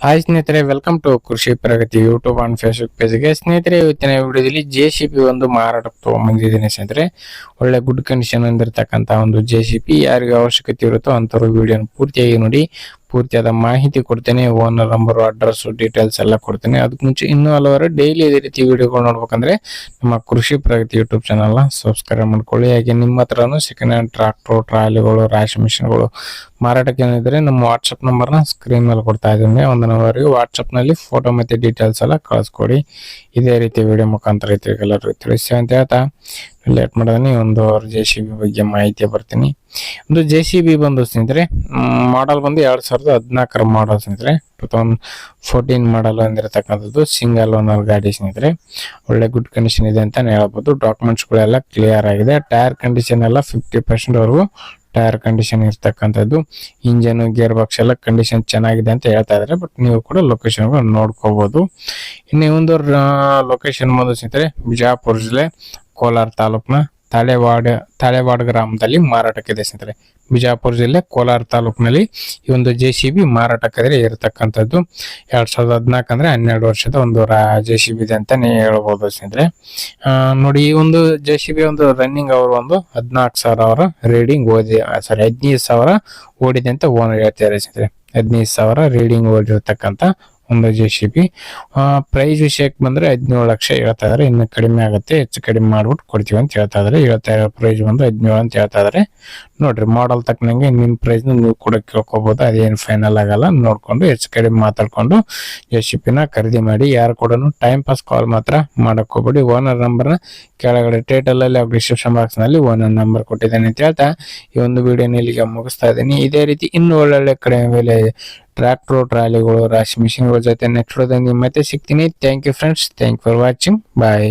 Hi ಸ್ನೇಹಿತರೆ, welcome to ಕೃಷಿ ಪ್ರಗತಿ YouTube and Facebook ಪೇಜ್ಗೆ. ಸ್ನೇಹಿತರೆ, ಇವತ್ತಿನ ವಿಡಿಯೋದಲ್ಲಿ JCB ಒಂದು ಮಾರಾಟಕ್ಕೆ ತಗೊಂಡ್ಬಂದಿದ್ದೀನಿ ಸ್ನೇಹಿತರೆ. ಒಳ್ಳೆ ಗುಡ್ ಕಂಡೀಷನ್ ಅಂದಿರತಕ್ಕಂತ ಒಂದು JCB ಯಾರಿಗೆ ಅವಶ್ಯಕತೆ ಇರುತ್ತೋ ಅಂತವ್ರು ವಿಡಿಯೋನ ಪೂರ್ತಿಯಾಗಿ ನೋಡಿ. ಪೂರ್ತಿಯಾದ ಮಾಹಿತಿ ಕೊಡ್ತೇನೆ, ಓನರ್ ನಂಬರ್, ಅಡ್ರೆಸ್, ಡೀಟೇಲ್ಸ್ ಎಲ್ಲ ಕೊಡ್ತೇನೆ. ಅದಕ್ಕೆ ಮುಂಚೆ ಇನ್ನೂ ಹಲವಾರು ಡೈಲಿ ಇದೇ ರೀತಿ ವಿಡಿಯೋಗಳು ನೋಡ್ಬೇಕಂದ್ರೆ ನಮ್ಮ ಕೃಷಿ ಪ್ರಗತಿ ಯೂಟ್ಯೂಬ್ ಚಾನಲ್ನ ಸಬ್ಸ್ಕ್ರೈಬ್ ಮಾಡ್ಕೊಳ್ಳಿ. ಹಾಗೆ ನಿಮ್ಮ ಹತ್ರನೂ ಸೆಕೆಂಡ್ ಹ್ಯಾಂಡ್ ಟ್ರಾಕ್ಟರ್, ಟ್ರಾಲಿಗಳು, ರಾಶಿ ಮಿಷನ್ಗಳು ಮಾರಾಟಕ್ಕೆ ಏನಿದ್ರೆ ನಮ್ಮ ವಾಟ್ಸಪ್ ನಂಬರ್ನ ಸ್ಕ್ರೀನ್ ಮೇಲೆ ಕೊಡ್ತಾ ಇದ್ದೀನಿ. ಒಂದು ನಂಬರ್ಗೆ ವಾಟ್ಸಪ್ ನಲ್ಲಿ ಫೋಟೋ ಮತ್ತೆ ಡೀಟೇಲ್ಸ್ ಎಲ್ಲ ಕಳಿಸ್ಕೊಡಿ. ಇದೇ ರೀತಿ ವಿಡಿಯೋ ಮುಖಾಂತರ ಎಲ್ಲರೂ ತಿಳಿಸಿ ಅಂತ ಹೇಳ್ತಾ ಲೇಟ್ ಮಾಡೋದನ್ನ ಒಂದು JCB ಬಗ್ಗೆ ಮಾಹಿತಿ ಬರ್ತೀನಿ. ಒಂದು JCB ಬಂದು ಸ್ನೇಹಿತರೆ, ಮಾಡಲ್ ಬಂದು 2014 ಮಾಡಲ್ ಸ್ನೇಹಿತರೆ. 2014 ಮಾಡಲ್ ಅಂದಿರತಕ್ಕಂಥದ್ದು ಸಿಂಗಲ್ ಓನರ್ ಗಾಡಿ ಸ್ನೇಹಿತರೆ. ಒಳ್ಳೆ ಗುಡ್ ಕಂಡೀಷನ್ ಇದೆ ಅಂತಾನೆ ಹೇಳ್ಬೋದು. ಡಾಕ್ಯುಮೆಂಟ್ಸ್ ಗಳೆಲ್ಲ ಕ್ಲಿಯರ್ ಆಗಿದೆ. ಟೈರ್ ಕಂಡೀಷನ್ ಎಲ್ಲ 50% ವರೆಗೂ ಟೈರ್ ಕಂಡೀಷನ್ ಇರ್ತಕ್ಕಂಥದ್ದು. ಇಂಜನ್, ಗೇರ್ ಬಾಕ್ಸ್ ಎಲ್ಲ ಕಂಡೀಷನ್ ಚೆನ್ನಾಗಿದೆ ಅಂತ ಹೇಳ್ತಾ ಇದ್ದಾರೆ. ಬಟ್ ನೀವು ಕೂಡ ಲೊಕೇಶನ್ ನೋಡ್ಕೋಬಹುದು. ಇನ್ನು ಒಂದು ಲೊಕೇಶನ್ ಬಂದು ಸ್ನೇಹಿತರೆ, ಬಿಜಾಪುರ ಜಿಲ್ಲೆ ಕೋಲಾರ ತಾಲೂಕಿನ ತಾಳೆವಾಡ ಗ್ರಾಮದಲ್ಲಿ ಮಾರಾಟಕ್ಕಿದೆ ಸ್ನೇಹಿತರೆ. ಬಿಜಾಪುರ ಜಿಲ್ಲೆ ಕೋಲಾರ ತಾಲೂಕಿನಲ್ಲಿ ಈ ಒಂದು JCB ಮಾರಾಟಕ್ಕೆ ಇರತಕ್ಕಂಥದ್ದು. 2014 ಅಂದ್ರೆ 12 ವರ್ಷದ ಒಂದು JCB ಇದೆ ಅಂತಾನೆ ಹೇಳ್ಬೋದು ಸ್ನೇಹಿತರೆ. ನೋಡಿ, ಈ ಒಂದು JCB ಒಂದು ರನ್ನಿಂಗ್ ಅವರು ಒಂದು 14,000 ರೀಡಿಂಗ್ 15,000 ಓಡಿದೆ ಅಂತ ಓನರ್ ಹೇಳ್ತಿದ್ದಾರೆ ಸ್ನೇಹಿತರೆ. 15,000 ರೀಡಿಂಗ್ ಓಡಿರ್ತಕ್ಕಂಥ ಒಂದು JCB. ಪ್ರೈಸ್ ವಿಷಯಕ್ಕೆ ಬಂದ್ರೆ 17 ಲಕ್ಷ ಹೇಳ್ತಾ ಇದಾರೆ. ಇನ್ನು ಕಡಿಮೆ ಆಗುತ್ತೆ, ಹೆಚ್ಚು ಕಡಿಮೆ ಮಾಡ್ಬಿಟ್ಟು ಕೊಡ್ತೀವಿ ಅಂತ ಹೇಳ್ತಾ ಇದಾರೆ. ಹೇಳ್ತಾ ಇರೋ ಪ್ರೈಸ್ ಬಂದು 17 ಅಂತ ಹೇಳ್ತಾ ಇದಾರೆ. ನೋಡ್ರಿ, ಮಾಡಲ್ ತಕ್ಕನಂಗೆ ನಿಮ್ ಪ್ರೈಸ್ ನೀವು ಕೂಡ ಕೇಳ್ಕೋಬಹುದು. ಅದೇನು ಫೈನಲ್ ಆಗಲ್ಲ. ನೋಡ್ಕೊಂಡು ಹೆಚ್ಚು ಕಡಿಮೆ ಮಾತಾಡ್ಕೊಂಡು JCB ನ ಖರೀದಿ ಮಾಡಿ. ಯಾರು ಕೂಡ ಟೈಮ್ ಪಾಸ್ ಕಾಲ್ ಮಾತ್ರ ಮಾಡಕ್ ಹೋಗ್ಬೇಡಿ. ಓನರ್ ನಂಬರ್ನ ಕೆಳಗಡೆ ಟೈಟಲ್ ಅಲ್ಲಿ ಡಿಸ್ಕ್ರಿಪ್ಷನ್ ಬಾಕ್ಸ್ ನಲ್ಲಿ ಓನರ್ ನಂಬರ್ ಕೊಟ್ಟಿದ್ದೇನೆ ಅಂತ ಹೇಳ್ತಾ ಈ ಒಂದು ವಿಡಿಯೋನ ಇಲ್ಲಿಗೆ ಮುಗಿಸ್ತಾ ಇದ್ದೀನಿ. ಇದೇ ರೀತಿ ಇನ್ನು ಒಳ್ಳೊಳ್ಳೆ ಕಡಿಮೆ ಬೆಲೆ ಟ್ರಾಕ್ಟರ್, ಟ್ರಾಲಿಗಳು, ರಾಶಿ ಮಿಷಿನ್ಗಳ ಜೊತೆ ನೆಕ್ಸ್ಟ್ ಮತ್ತೆ ಸಿಗ್ತೀನಿ. Thank you friends. Thank for watching. Bye.